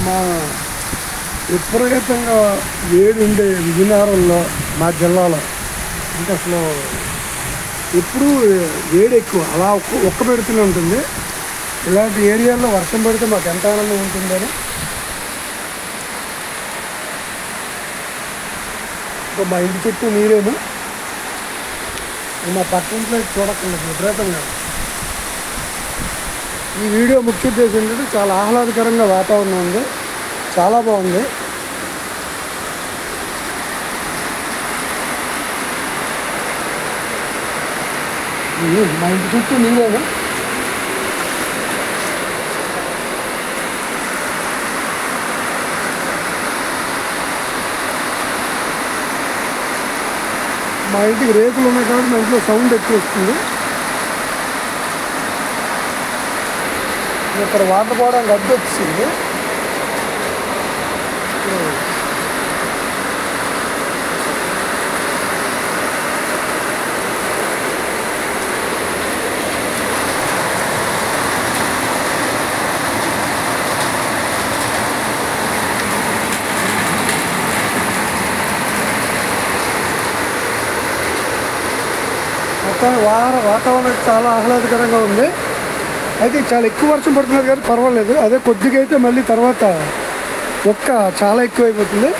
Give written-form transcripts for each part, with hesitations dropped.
మా విపరీతంగా వేడి ఉండే విజయనగరంలో మా జిల్లాలో ఇంకా అసలు ఎప్పుడూ వేడి ఎక్కువ అలా ఒక్క పెడుతూనే ఉంటుంది. ఇలాంటి ఏరియాల్లో వర్షం పడితే మాకు ఎంత ఆనందం ఉంటుందని. మా ఇంటి చుట్టూ నీరేను, మా పక్కింట్లో చూడకుండా విపరీతంగా. ఈ వీడియో ముఖ్య ఉద్దేశం ఏంటంటే చాలా ఆహ్లాదకరంగా వాతావరణం ఉంది, చాలా బాగుంది. మా ఇంటి చుట్టూ నీరేను. మా ఇంటికి రేకులు ఉన్నాయి కాబట్టి మా ఇంట్లో సౌండ్ ఎక్కువ వస్తుంది. ఇక్కడ వాటర్ పోవడానికి అడ్డు వచ్చింది. వాతావరణం చాలా ఆహ్లాదకరంగా ఉంది. అయితే చాలా ఎక్కువ వర్షం పడుతున్నారు కానీ పర్వాలేదు. అదే కొద్దిగా అయితే మళ్ళీ తర్వాత చాలా ఎక్కువైపోతుంది.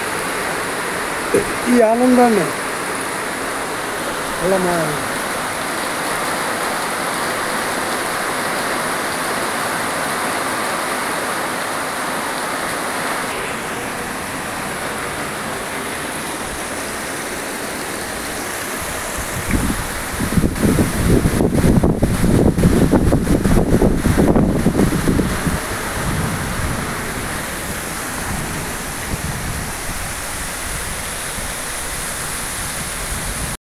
ఈ ఆనందాన్ని అలా